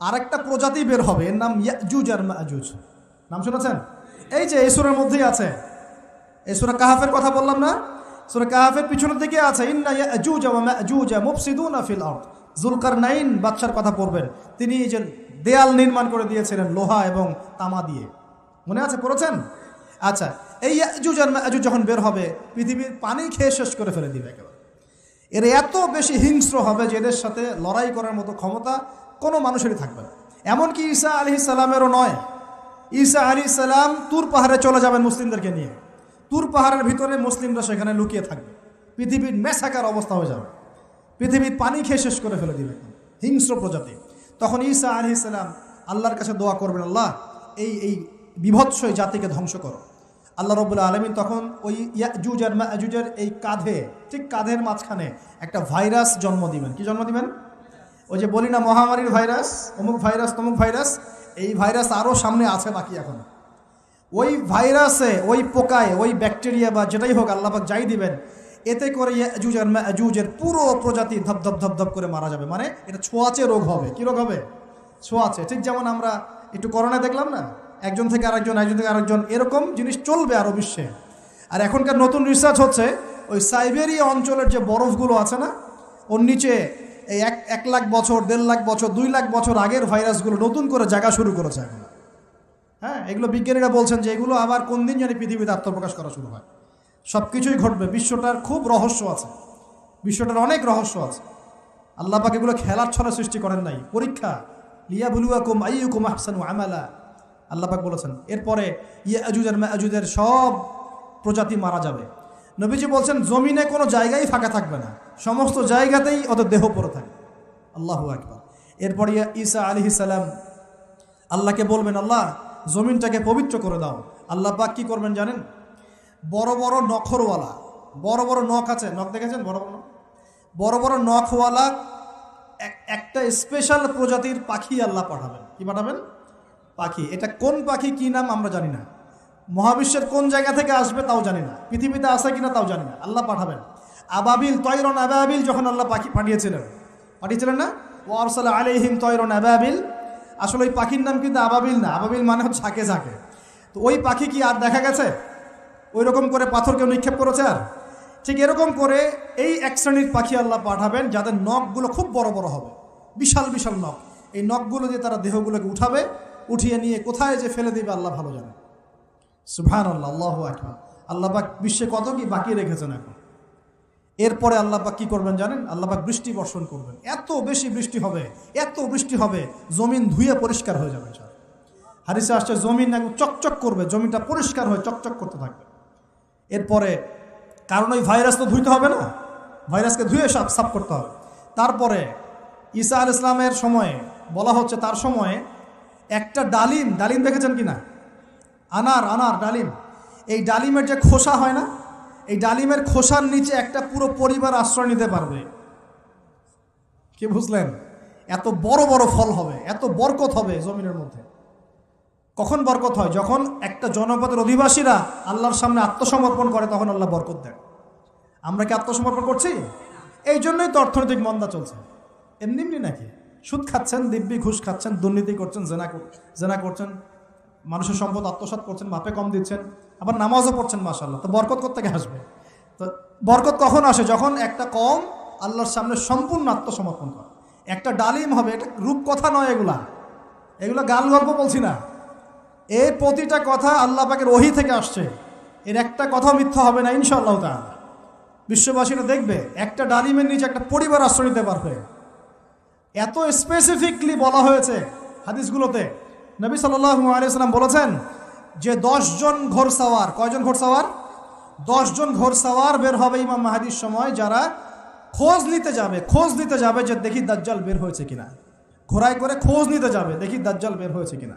আরেকটা প্রজাতি বের হবে, এর নাম ইয়াজুজ আর মাজুজ। নাম শুনেছেন? এই যে এই সূরার মধ্যেই আছে, এই সূরা কাহাফের কথা বললাম না, সূরা কাহাফের পিছনের দিকে আছে ইন্না ইয়াজুজ ওয়া মাজুজ মুফসিদুনা ফিল আরদ। যুলকারনাইন বাদশার কথা পড়বেন, তিনি যে দেয়াল নির্মাণ করে দিয়েছিলেন লোহা এবং তামা দিয়ে, মনে আছে, পড়েছেন? আচ্ছা, এই ইয়াজুজ আর মাজুজ যখন বের হবে, পৃথিবীর পানি খেয়ে শেষ করে ফেলে দিবে একেবারে। এর এত বেশি হিংস্র হবে যে এদের সাথে লড়াই করার মতো ক্ষমতা কোনো মানুষেরই থাকবে না। এমনকি ঈসা আলাইহিস সালামেরও নয়। ঈসা আলাইহিস সালাম তুর পাহাড়ে চলে যাবেন মুসলিমদেরকে নিয়ে, তুর পাহাড়ের ভিতরে মুসলিমরা সেখানে লুকিয়ে থাকবে, পৃথিবীর মেসাকার অবস্থা হয়ে যাবে, পৃথিবীর পানি খেয়ে শেষ করে ফেলে দিবে হিংস্র প্রজাতি। তখন ঈসা আলাইহিস সালাম আল্লাহর কাছে দোয়া করবেন, আল্লাহ এই বিভৎস জাতিকে ধ্বংস করো। আল্লাহ রাব্বুল আলামিন তখন ওই ইয়াজুজ আর মাজুজের এই কাঁধে, ঠিক কাঁধের মাঝখানে একটা ভাইরাস জন্ম দিবেন। কি জন্ম দিবেন? ওই যে বলি না মহামারীর ভাইরাস, অমুক ভাইরাস তমুক ভাইরাস, এই ভাইরাস আরও সামনে আছে বাকি এখন। ওই ভাইরাসে, ওই পোকায়, ওই ব্যাকটেরিয়া বা যেটাই হোক আল্লাহ পাক যাই দিবেন, এতে করে ইয়াজুজ আর মাজুজের পুরো প্রজাতি ধপধপ ধপধপ করে মারা যাবে। মানে এটা ছোঁয়াচে রোগ হবে। কি রোগ হবে? ছোঁয়াচে। ঠিক যেমন আমরা একটু করোনা দেখলাম না, একজন থেকে আরেকজন, একজন থেকে আরেকজন, এরকম জিনিস চলবে আরও বিশ্বে। আর এখনকার নতুন রিসার্চ হচ্ছে ওই সাইবেরিয়া অঞ্চলের যে বরফগুলো আছে না, ওর নিচে এই 1 লাখ বছর, 1.5 লাখ বছর, 2 লাখ বছর আগের ভাইরাসগুলো নতুন করে জায়গা শুরু করেছে এখন। হ্যাঁ, এগুলো বিজ্ঞানীরা বলছেন যে এগুলো আবার কোন দিন জানি পৃথিবীতে আত্মপ্রকাশ করা শুরু হয়। সব কিছুই ঘটবে। বিশ্বটার খুব রহস্য আছে, বিশ্বটার অনেক রহস্য আছে। আল্লাহ পাক এগুলো খেলার ছলে সৃষ্টি করেন নাই, পরীক্ষা। লিয়াবলুয়াকুম আইয়ুকুম আহসানু আমালা, আল্লাহ পাক বলেছেন। এরপরে ইয়াজুজ আর মাজুজের সব প্রজাতি মারা যাবে। নবীজি বলছেন জমিনে কোনো জায়গায় ফাঁকা থাকবে না, সমস্ত জায়গাতেই ওদের দেহ পড়ে থাকবে। আল্লাহু আকবার। এরপরে ঈসা আলাইহিস সালাম আল্লাহকে বলবেন, আল্লাহ জমিনটাকে পবিত্র করে দাও। আল্লাহ পাক কি করবেন জানেন? বড় বড় নখরওয়ালা, বড় বড় নখ আছে, নখ দেখেছেন? বড় বড় বড় বড় নখওয়ালা একটা স্পেশাল প্রজাতির পাখি আল্লাহ পাঠাবেন। কি পাঠাবেন? পাখি। এটা কোন পাখি, কি নাম আমরা জানি না, মহাবিশ্বের কোন জায়গা থেকে আসবে তাও জানি না, পৃথিবীতে আসে কিনা তাও জানি না, আল্লাহ পাঠাবেন। আবাবিল, তয়রন আবাবিল যখন আল্লাহ পাখি পাঠিয়েছিলেন না, ও আরসালা আলাইহিম তয়রন আবাবিল, আসলে ওই পাখির নাম কিন্তু আবাবিল না, আবাবিল মানে হচ্ছে ঝাঁকে ঝাঁকে। তো ওই পাখি কি আর দেখা গেছে? ওই রকম করে পাথর কেউ নিক্ষেপ করেছে? আর ঠিক এরকম করে এই এক শ্রেণীর পাখি আল্লাহ পাঠাবেন যাদের নখগুলো খুব বড় বড় হবে, বিশাল বিশাল নখ। এই নখগুলো দিয়ে তারা দেহগুলোকে উঠাবে, উঠিয়ে নিয়ে কোথায় যে ফেলে দেবে আল্লাহ ভালো জানে। সুবহানাল্লাহ, আল্লাহু আকবার। আল্লাহ পাক বিশ্বে কত কি বাকি রেখেছেন এখন। এরপরে আল্লাহ পাক কি করবেন জানেন? আল্লাহ পাক বৃষ্টি বর্ষণ করবেন। এত বেশি বৃষ্টি হবে, এত বৃষ্টি হবে, জমিন ধুয়ে পরিষ্কার হয়ে যাবে। হাদিসে আসছে জমিন একদম চকচক করবে, জমিনটা পরিষ্কার হয়ে চকচক করতে থাকবে। এরপরে, কারণ ওই ভাইরাস তো ধুইতে হবে না, ভাইরাসকে ধুয়ে সাফ করতে হবে। তারপরে ঈসা আলাইহিস সালামের সময়ে বলা হচ্ছে, তার সময়ে একটা ডালিম, ডালিম দেখেছেন কিনা? আনার ডালিম, এই ডালিমের যে খোসা হয় না, এই ডালিমের খোসার নিচে একটা পুরো পরিবার আশ্রয় নিতে পারবে। কি বুঝলেন? এত বড় বড় ফল হবে, এত বরকত হবে জমিনের মধ্যে। কখন বরকত হয়? যখন একটা জনপদের অধিবাসীরা আল্লাহর সামনে আত্মসমর্পণ করে, তখন আল্লাহ বরকত দেন। আমরা কি আত্মসমর্পণ করছি? এই জন্যই তো অর্থনৈতিক মন্দা চলছে। এমনি এমনি নাকি? সুদ খাচ্ছেন, দিব্যি ঘুষ খাচ্ছেন, দুর্নীতি করছেন, জেনা করছেন, মানুষের সম্পদ আত্মসাৎ করছেন, মাপে কম দিচ্ছেন, আবার নামাজও পড়ছেন, মাশাআল্লাহ। তো বরকত কোত্থেকে আসবে? তো বরকত কখন আসে? যখন একটা কওম আল্লাহর সামনে সম্পূর্ণ আত্মসমর্পণ করে। একটা ডালিম হবে, এটা রূপকথা নয়, এগুলা গাল গল্প বলছি না। এই প্রতিটা কথা আল্লাহ পাকের ওহী থেকে আসছে, এর একটা কথা মিথ্যা হবে না ইনশাআল্লাহ তাআলা। বিশ্ববাসীরা দেখবে একটা ডালিমের নিচে একটা পরিবার আশ্রয় নিতে পারবে। এত স্পেসিফিকলি বলা হয়েছে হাদিসগুলোতে। নবী সাল্লাল্লাহু আলাইহি ওয়াসাল্লাম বলেছেন যে 10 জন ঘোড়সাওয়ার, কয়জন ঘোড়সাওয়ার? 10 জন ঘোড়সাওয়ার বের হবে ইমাম মাহদীর সময়, যারা খোঁজ নিতে যাবে যে দেখি দাজ্জাল বের হয়েছে কিনা। ঘোড়ায় করে খোঁজ নিতে যাবে, দেখি দাজ্জাল বের হয়েছে কিনা।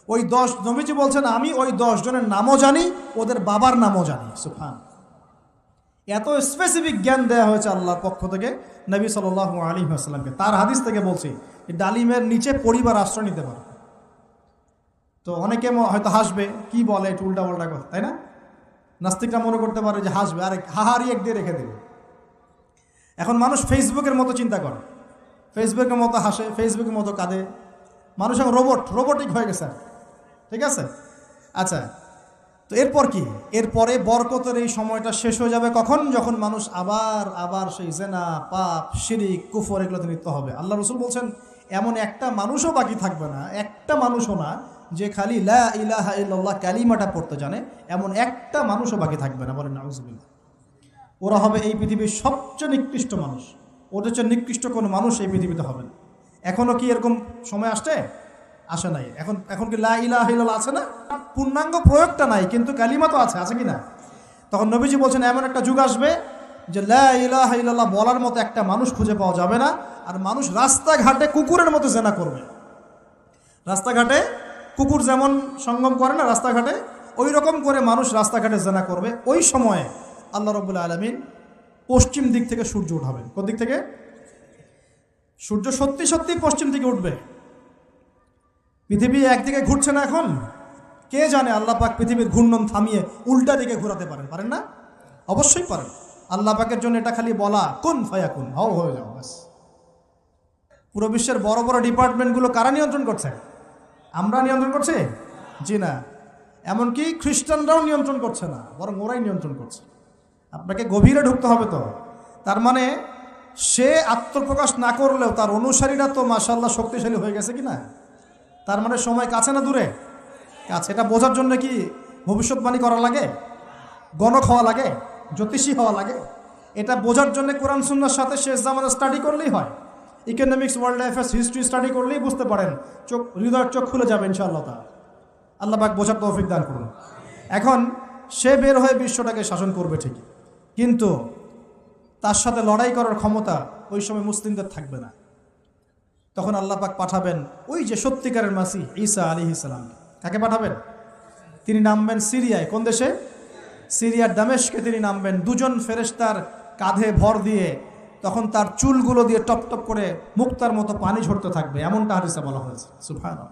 ওই 10, নবীজি বলছেন আমি ওই 10 জনের নামও জানি, ওদের বাবার নামও জানি। সুবহান। এত স্পেসিফিক জ্ঞান দেওয়া হয়েছে আল্লাহর পক্ষ থেকে নবী সাল্লাল্লাহু আলাইহি ওয়াসাল্লামকে। তার হাদিস থেকে বলছি, ডালিমের নিচে পরিবার আশ্রয় নিতে পারে। তো অনেকে হয়তো হাসবে, কি বলে একটু উল্টা পাল্টা কথা, তাই না? নাস্তিকরা মনে করতে পারে যে হাসবে, আরে হাহারি এক দিয়ে রেখে দেবে। এখন মানুষ ফেসবুকের মতো চিন্তা করে, ফেসবুকের মতো হাসে, ফেসবুকের মতো কাঁদে, মানুষ এখন রোবটিক হয়ে গেছে, ঠিক আছে? আচ্ছা, তো এরপর কি? এরপরে বরকতের এই সময়টা শেষ হয়ে যাবে কখন? যখন মানুষ আবার সেই জেনা, পাপ, শিরিক, কুফর এগুলোতে লিপ্ত হবে। আল্লাহ রাসূল বলছেন এমন একটা মানুষও বাকি থাকবে না, একটা মানুষও না যে খালি লা ইলাহা ইল্লাল্লাহ কালিমাটা পড়তে জানে, এমন একটা মানুষও বাকি থাকবে না। বলেন নাউযুবিল্লাহ। ওরা হবে এই পৃথিবীর সবচেয়ে নিকৃষ্ট মানুষ। ওদের চেয়ে নিকৃষ্ট কোনো মানুষ এই পৃথিবীতে হবে না। এখনও কি এরকম সময় আসে নাই? এখন কি লা ইলাহা ইল্লাল্লাহ আছে না? পূর্ণাঙ্গ প্রয়োগটা নাই, কিন্তু কালিমা তো আছে কি না? তখন নবীজি বলছেন এমন একটা যুগ আসবে যে লা ইলাহা ইল্লাল্লাহ বলার মতো একটা মানুষ খুঁজে পাওয়া যাবে না। আর মানুষ রাস্তাঘাটে কুকুরের মতো জেনা করবে। রাস্তাঘাটে কুকুর যেমন সঙ্গম করে না রাস্তাঘাটে, ওই রকম করে মানুষ রাস্তাঘাটে জেনা করবে। ওই সময়ে আল্লাহ রাব্বুল আলামিন পশ্চিম দিক থেকে সূর্য উঠাবেন। কোন দিক থেকে? সূর্য সত্যি সত্যি পশ্চিম দিকে উঠবে। পৃথিবী একদিকে ঘুরছে না এখন? কে জানে আল্লাহ পাক পৃথিবীর ঘূর্ণন থামিয়ে উল্টা দিকে ঘোরাতে পারেন না? অবশ্যই পারেন। আল্লাহ পাকের জন্য এটা খালি বলা কুন ফায়াকুন, হও হয়ে যাও, ব্যাস। পুরো বিশ্বের বড় বড় ডিপার্টমেন্টগুলো কারা নিয়ন্ত্রণ করছে? আমরা নিয়ন্ত্রণ করছি? জি না। এমনকি খ্রিস্টানরাও নিয়ন্ত্রণ করছে না, বরং ওরাই নিয়ন্ত্রণ করছে। আপনাকে গভীরে ঢুকতে হবে তো। তার মানে সে আত্মপ্রকাশ না করলেও তার অনুসারীরা তো মাশাআল্লাহ শক্তিশালী হয়ে গেছে কিনা? তার মানে সময় কাছে না দূরে? কাছে। এটা বোঝার জন্য কি ভবিষ্যৎবাণী করা লাগে? গণক হওয়া লাগে? জ্যোতিষী হওয়া লাগে? এটা বোঝার জন্য কোরআন সুন্নাহর সাথে শেষ জামানা স্টাডি করলেই হয়। Economics, world affairs, history study করলেই বুঝতে পারেন। হৃদয়ের চোখ খুলে যাবে ইনশাআল্লাহ তাআলা। আল্লাহ পাক বোঝার তৌফিক দান করুন। এখন সে বের হয়ে বিশ্বটাকে শাসন করবে ঠিকই, কিন্তু তার সাথে লড়াই করার ক্ষমতা ওই সময় মুসলিমদের থাকবে না। তখন আল্লাহ পাক পাঠাবেন ওই যে সত্যিকারের মাসিহ ঈসা আলাইহিস সালাম। কাকে পাঠাবেন? তিনি নামবেন সিরিয়ায়। কোন দেশে? সিরিয়ার দামেশকে তিনি নামবেন। দুজন ফেরেশতার কাঁধে ভর দিয়ে, তখন তার চুলগুলো দিয়ে টপ টপ করে মুক্তার মতো পানি ঝরতে থাকবে, এমনটা হাদিসে বলা হয়েছে। সুবহানাল্লাহ,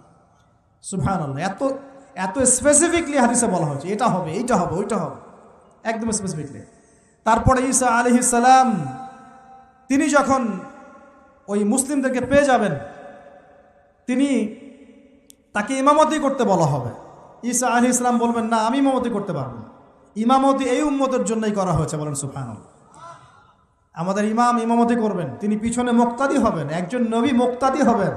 সুবহানাল্লাহ। এত স্পেসিফিকলি হাদিসে বলা হয়েছে এটা হবে, এইটা হবে, ওইটা হবে, একদম স্পেসিফিকলি। তারপরে ঈসা আলাইহিস সালাম তিনি যখন ওই মুসলিমদেরকে পেয়ে যাবেন, তাকে ইমামতি করতে বলা হবে। ঈসা আলাইহিস সালাম বলবেন, না, আমি ইমামতি করতে পারবো না। ইমামতি এই উম্মতের জন্যই করা হয়েছে। বলেন সুবহানাল্লাহ। আমাদের ইমাম ইমামতি করবেন, তিনি পিছনে মুক্তাদি হবেন। একজন নবী মুক্তাদি হবেন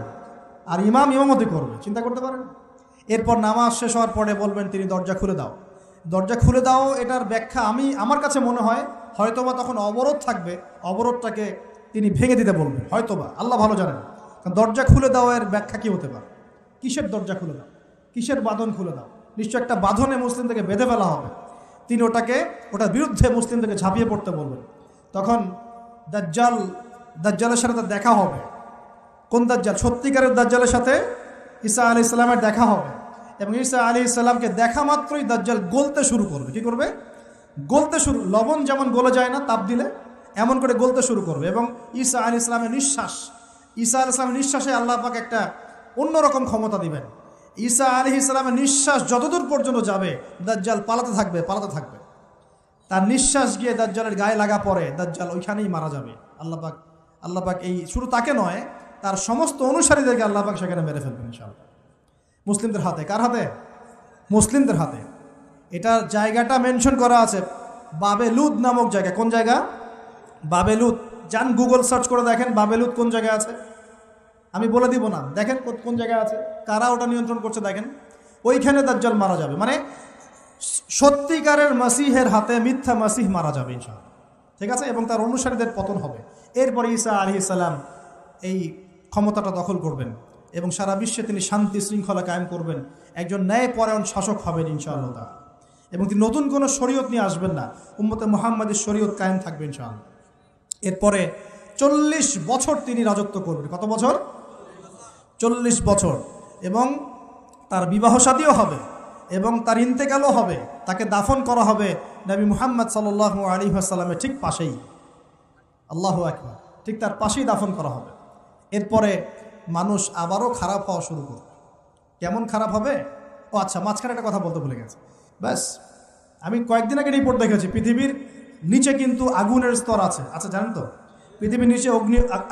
আর ইমাম ইমামতি করবে, চিন্তা করতে পারেন? এরপর নামাজ শেষ হওয়ার পরে বলবেন তিনি, দরজা খুলে দাও, দরজা খুলে দাও। এটার ব্যাখ্যা আমার কাছে মনে হয় হয়তোবা তখন অবরোধ থাকবে, অবরোধটাকে তিনি ভেঙে দিতে বলবেন হয়তোবা, আল্লাহ ভালো জানেন। কারণ দরজা খুলে দাও এর ব্যাখ্যা কী হতে পারে? কিসের দরজা খুলে দাও? কিসের বাঁধন খুলে দাও? নিশ্চয় একটা বাঁধনে মুসলিমদেরকে বেঁধে ফেলা হবে। তিনি ওটার বিরুদ্ধে মুসলিমদেরকে ঝাঁপিয়ে পড়তে বলবেন। তখন দাজ্জালের সাথে তার দেখা হবে। কোন দাজ্জাল? সত্যিকারের দাজ্জালের সাথে ঈসা আলাইহিস সালামের দেখা হবে। এবং ঈসা আলাইহিস সালামকে দেখা মাত্রই দাজ্জাল গলতে শুরু করবে। কি করবে? গলতে শুরু। লবণ যেমন গলে যায় না তাপ দিলে, এমন করে গলতে শুরু করবে। এবং ঈসা আলাইহিস সালামের নিঃশ্বাসে আল্লাহ পাক একটা অন্যরকম ক্ষমতা দিবেন। ঈসা আলাইহিস সালামের নিঃশ্বাস যতদূর পর্যন্ত যাবে দাজ্জাল পালাতে থাকবে। তার নিঃশ্বাস গিয়ে দাজ্জালের গায়ে লাগা পরে দাজ্জাল ওইখানেই মারা যাবে। আল্লাহ পাক এই শুধু তাকে নয়, তার সমস্ত অনুসারীদেরকে আল্লাহ পাক সেখানে মেরে ফেলবেন ইনশাআল্লাহ। মুসলিমদের হাতে। কার হাতে? মুসলিমদের হাতে। এটার জায়গাটা মেনশন করা আছে, বাবেলুদ নামক জায়গা। কোন জায়গা? বাবেলুদ। যান গুগল সার্চ করে দেখেন বাবেলুদ কোন জায়গায় আছে। আমি বলে দিব না, দেখেন কোন জায়গায় আছে, কারা ওটা নিয়ন্ত্রণ করছে দেখেন। ওইখানে দাজ্জাল মারা যাবে। মানে সত্যিকারের মাসিহের হাতে মিথ্যা মাসিহ মারা যাবে ইনশাআল্লাহ, ঠিক আছে? এবং তার অনুসারীদের পতন হবে। এরপরে ঈসা আলাইহিস সালাম এই ক্ষমতাটা দখল করবেন এবং সারা বিশ্বে তিনি শান্তি শৃঙ্খলা কায়েম করবেন। একজন ন্যায়পরায়ণ শাসক হবেন ইনশাআল্লাহ তাআলা। এবং তিনি নতুন কোনো শরীয়ত নিয়ে আসবেন না, উম্মতে মুহাম্মাদের শরীয়ত কায়েম থাকবে ইনশাআল্লাহ। এরপরে 40 বছর তিনি রাজত্ব করবেন। কত বছর? 40 বছর। এবং তার বিবাহ শাদীও হবে এবং তার ইন্তেকালও হবে। তাকে দাফন করা হবে নবী মুহাম্মদ সাল্লাল্লাহু আলাইহি ওয়াসাল্লামের ঠিক পাশেই। আল্লাহু আকবার। ঠিক তার পাশেই দাফন করা হবে। এরপরে মানুষ আবারও খারাপ হওয়া শুরু করবে। কেমন খারাপ হবে? ও আচ্ছা, মাঝখানে একটা কথা বলতে ভুলে গেছে। ব্যাস, আমি কয়েকদিন আগে রিপোর্ট দেখেছি, পৃথিবীর নিচে কিন্তু আগুনের স্তর আছে। আচ্ছা, জানেন তো পৃথিবীর নিচে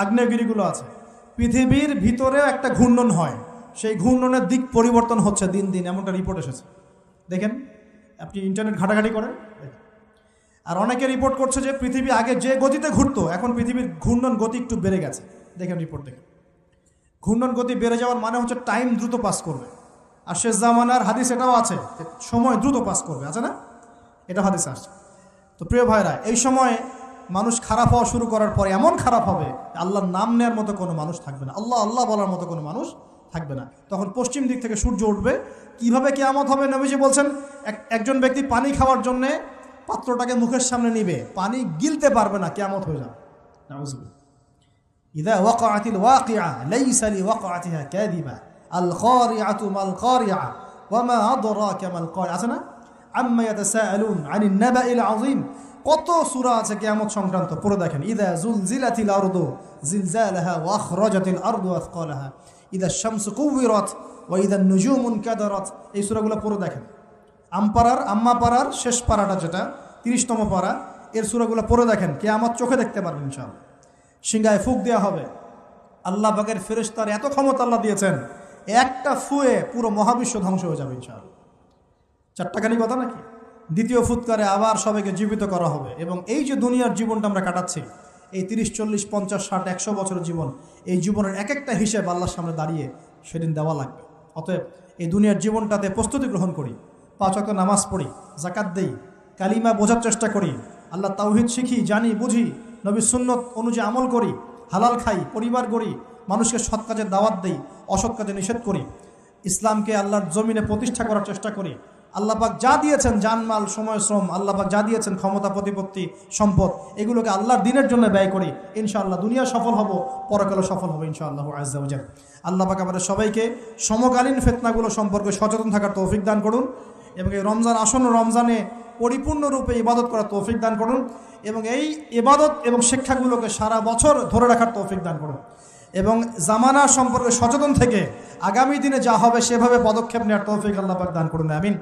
আগ্নেয়গিরিগুলো আছে। পৃথিবীর ভিতরেও একটা ঘূর্ণন হয়, সেই ঘূর্ণনের দিক পরিবর্তন হচ্ছে দিন দিন, এমনটা রিপোর্ট এসেছে। দেখেন, আপনি ইন্টারনেট ঘাটাঘাটি করেন। আর অনেকে রিপোর্ট করছে যে পৃথিবী আগে যে গতিতে ঘুরতো, এখন পৃথিবীর ঘূর্ণন গতি একটু বেড়ে গেছে। দেখেন রিপোর্ট, দেখেন ঘূর্ণন গতি বেড়ে যাওয়ার মানে হচ্ছে টাইম দ্রুত পাস করবে। আর শেষ জামানার হাদিস এটাও আছে, সময় দ্রুত পাস করবে, আছে না? এটা হাদিস আসছে। তো প্রিয় ভাইরা, এই সময়ে মানুষ খারাপ হওয়া শুরু করার পরে এমন খারাপ হবে, আল্লাহর নাম নেওয়ার মতো কোনো মানুষ থাকবে না, আল্লাহ আল্লাহ বলার মতো কোনো মানুষ থাকবে না। তখন পশ্চিম দিক থেকে সূর্য উঠবে। কিভাবে কিয়ামত হবে? নবীজি বলছেন, একজন ব্যক্তি পানি খাওয়ার জন্যে পাত্রটাকে মুখের সামনে নিবে, পানি গিলতে পারবে না, কিয়ামত হয়ে যাবে। নাউযুবিল্লাহ। ইযা ওয়াকাআতিল ওয়াকিআ লাইসা লিওয়াকাআতিহা কাযিবা আল খারিআতু মাল খারিআ ওয়া মা আদরাকা মাল খারিআ, আছে না? আম্মা ইয়াতাসাআলুন আনিন নাবাইল আযীম। কত সূরা আছে কিয়ামত সংক্রান্ত, পড়ে দেখেন। ইযা যুলজিলাতিল আরদু জিলজালাহা ওয়া আখরাজাতিল আরদু আথকালাহা ইযা শামসু কুওয়িরাত ওয়া ইযা নুজুমু কাদারাত। এই সূরাগুলো পড়ে দেখেন। আম্মা পারার শেষ পারাটা, যেটা 30তম পারা, এর সূরাগুলো পড়ে দেখেন। কিয়ামত চোখে দেখতে পারবেন ইনশাআল্লাহ। সিংহায় ফুঁক দেওয়া হবে। আল্লাহ পাকের ফেরেশতার এত ক্ষমতা আল্লাহ দিয়েছেন, একটা ফুয়ে পুরো মহাবিশ্ব ধ্বংস হয়ে যাবে ইনশাআল্লাহ। চারটাখানি কথা নাকি? দ্বিতীয় ফুৎকারে আবার সবাইকে জীবিত করা হবে। এবং এই যে দুনিয়ার জীবনটা আমরা কাটাচ্ছি, এই 30, 40, 50, 60, 100 বছরের জীবন, এই জীবনের এক একটা হিসেব আল্লাহর সামনে দাঁড়িয়ে সেদিন দেওয়া লাগবে। অতএব এই দুনিয়ার জীবনটাতে প্রস্তুতি গ্রহণ করি, 5 ওয়াক্ত নামাজ পড়ি, যাকাত দেই, কালিমা বোঝার চেষ্টা করি, আল্লাহ তাওহীদ শিখি, জানি, বুঝি, নবীর সুন্নত অনুযায়ী আমল করি, হালাল খাই, পরিবার গড়ি, মানুষকে সৎ কাজের দাওয়াত দেই, অসৎ কাজে নিষেধ করি, ইসলামকে আল্লাহর জমিনে প্রতিষ্ঠা করার চেষ্টা করি। আল্লাহ পাক যা দিয়েছেন, জানমাল, সময়, শ্রম, আল্লাহ পাক যা দিয়েছেন, ক্ষমতা, প্রতিপত্তি, সম্পদ, এগুলোকে আল্লাহর দিনের জন্য ব্যয় করি। ইনশাআল্লাহ দুনিয়া সফল হব, পরকালে সফল হবে ইনশাআল্লাহু আযজা ওয়া জাল্লা। আল্লাহ পাক আমাদের সবাইকে সমকালীন ফিতনাগুলো সম্পর্কে সচেতন থাকার তৌফিক দান করুন, এবং এই রমজান, আসন্ন রমজানে পরিপূর্ণরূপে ইবাদত করার তৌফিক দান করুন, এবং এই ইবাদত এবং শিক্ষাগুলোকে সারা বছর ধরে রাখার তৌফিক দান করুন, এবং জামানা সম্পর্কে সচেতন থেকে আগামী দিনে যা হবে সেভাবে পদক্ষেপ নেওয়ার তৌফিক আল্লাহ পাক দান করুন। আমিন।